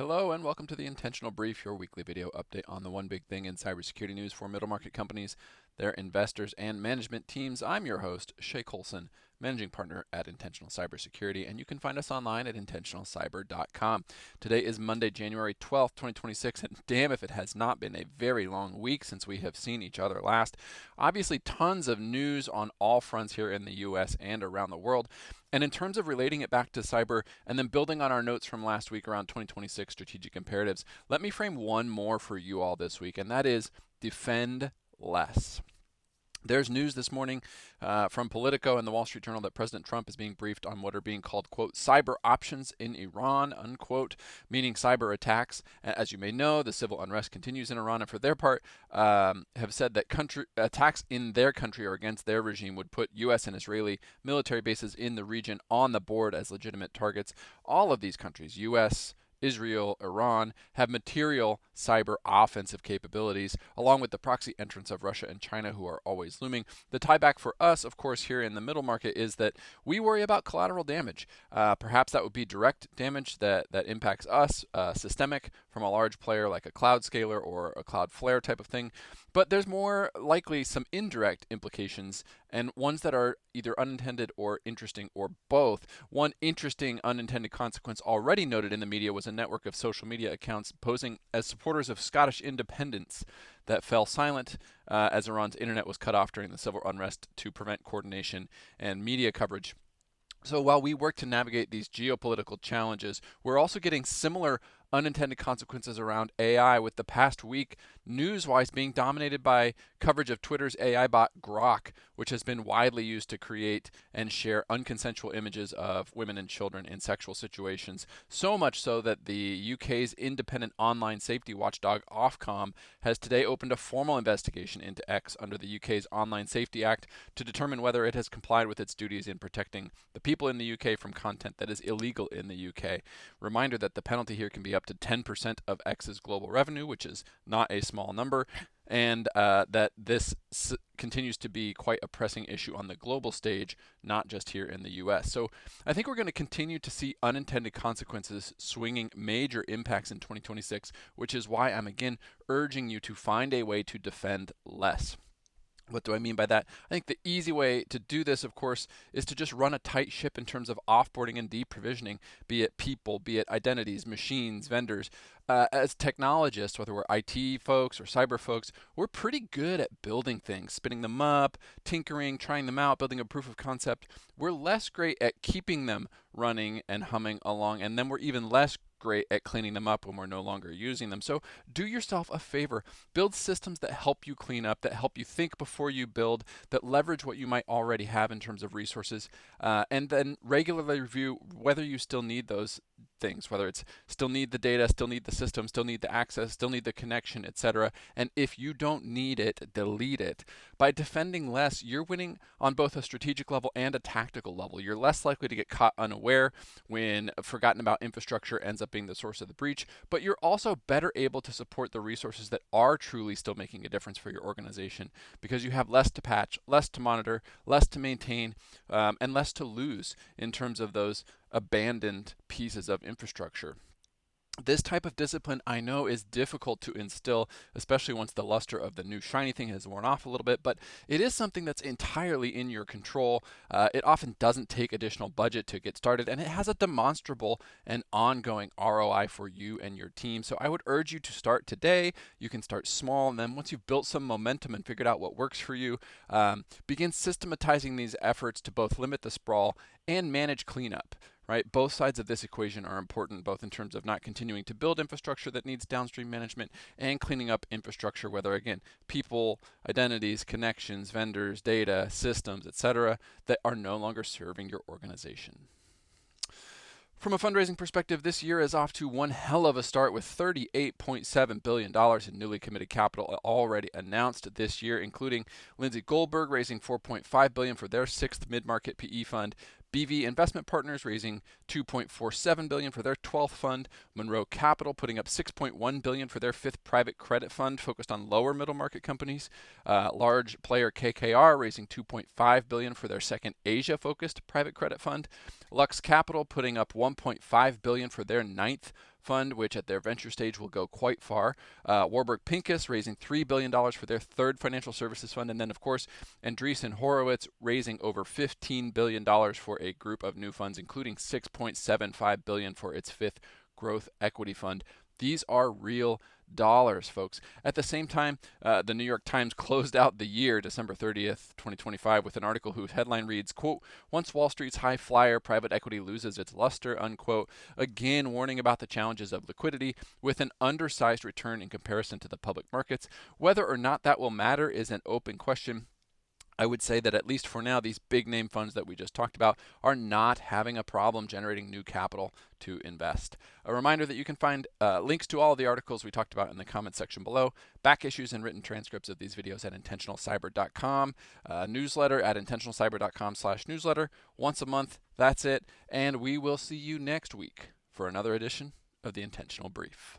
Hello and welcome to the Intentional Brief, your weekly video update on the one big thing in cybersecurity news for middle market companies, their investors, and management teams. I'm your host, Shay Colson, managing partner at Intentional Cybersecurity, and you can find us online at intentionalcyber.com. Today is Monday, January 12th, 2026, and damn if it has not been a very long week since we have seen each other last. Obviously, tons of news on all fronts here in the US and around the world. And in terms of relating it back to cyber and then building on our notes from last week around 2026 strategic imperatives, let me frame one more for you all this week, and that is defend less. There's news this morning from Politico and the Wall Street Journal that President Trump is being briefed on what are being called, quote, cyber options in Iran, unquote, meaning cyber attacks. As you may know, the civil unrest continues in Iran, and for their part, have said that attacks in their country or against their regime would put U.S. and Israeli military bases in the region on the board as legitimate targets. All of these countries, U.S., Israel, Iran, have material cyber offensive capabilities, along with the proxy entrance of Russia and China, who are always looming. The tieback for us, of course, here in the middle market is that we worry about collateral damage. Perhaps that would be direct damage that impacts us, systemic from a large player like a Cloudscaler or a Cloudflare type of thing. But there's more likely some indirect implications, and ones that are either unintended or interesting or both. One interesting unintended consequence already noted in the media was a network of social media accounts posing as supporters of Scottish independence that fell silent as Iran's internet was cut off during the civil unrest to prevent coordination and media coverage. So while we work to navigate these geopolitical challenges, we're also getting similar unintended consequences around AI, with the past week news-wise being dominated by coverage of Twitter's AI bot Grok, which has been widely used to create and share unconsensual images of women and children in sexual situations. So much so that the UK's independent online safety watchdog Ofcom has today opened a formal investigation into X under the UK's Online Safety Act to determine whether it has complied with its duties in protecting the people in the UK from content that is illegal in the UK. Reminder that the penalty here can be up to 10% of X's global revenue, which is not a small number, and that this continues to be quite a pressing issue on the global stage, not just here in the US. So I think we're going to continue to see unintended consequences swinging major impacts in 2026, which is why I'm again urging you to find a way to defend less. What do I mean by that? I think the easy way to do this, of course, is to just run a tight ship in terms of offboarding and deprovisioning, be it people, be it identities, machines, vendors. As technologists, whether we're IT folks or cyber folks, we're pretty good at building things, spinning them up, tinkering, trying them out, building a proof of concept. We're less great at keeping them running and humming along, and then we're even less great at cleaning them up when we're no longer using them. So do yourself a favor. Build systems that help you clean up, that help you think before you build, that leverage what you might already have in terms of resources, and then regularly review whether you still need those things, whether it's still need the data, still need the system, still need the access, still need the connection, etc. And if you don't need it, delete it. By defending less, you're winning on both a strategic level and a tactical level. You're less likely to get caught unaware when forgotten about infrastructure ends up being the source of the breach, but you're also better able to support the resources that are truly still making a difference for your organization, because you have less to patch, less to monitor, less to maintain, and less to lose in terms of those abandoned pieces of infrastructure. This type of discipline, I know, is difficult to instill, especially once the luster of the new shiny thing has worn off a little bit, but it is something that's entirely in your control. It often doesn't take additional budget to get started, and it has a demonstrable and ongoing ROI for you and your team. So I would urge you to start today. You can start small, and then once you've built some momentum and figured out what works for you, begin systematizing these efforts to both limit the sprawl and manage cleanup. Right? Both sides of this equation are important, both in terms of not continuing to build infrastructure that needs downstream management and cleaning up infrastructure, whether, again, people, identities, connections, vendors, data, systems, etc., that are no longer serving your organization. From a fundraising perspective, this year is off to one hell of a start with $38.7 billion in newly committed capital already announced this year, including Lindsay Goldberg raising $4.5 billion for their sixth mid-market PE fund, BV Investment Partners raising $2.47 billion for their 12th fund, Monroe Capital putting up $6.1 billion for their fifth private credit fund focused on lower middle market companies, large player KKR raising $2.5 billion for their second Asia-focused private credit fund, Lux Capital putting up $1.5 billion for their ninth fund, which at their venture stage will go quite far. Warburg Pincus raising $3 billion for their third financial services fund. And then, of course, Andreessen Horowitz raising over $15 billion for a group of new funds, including $6.75 billion for its fifth growth equity fund. These are real dollars, folks. At the same time, the New York Times closed out the year, December 30th, 2025, with an article whose headline reads, quote, "Once Wall Street's high flyer private equity loses its luster," unquote, again warning about the challenges of liquidity with an undersized return in comparison to the public markets. Whether or not that will matter is an open question. I would say that at least for now, these big name funds that we just talked about are not having a problem generating new capital to invest. A reminder that you can find links to all of the articles we talked about in the comments section below, back issues and written transcripts of these videos at intentionalcyber.com, newsletter at intentionalcyber.com/newsletter. Once a month, that's it. And we will see you next week for another edition of the Intentional Brief.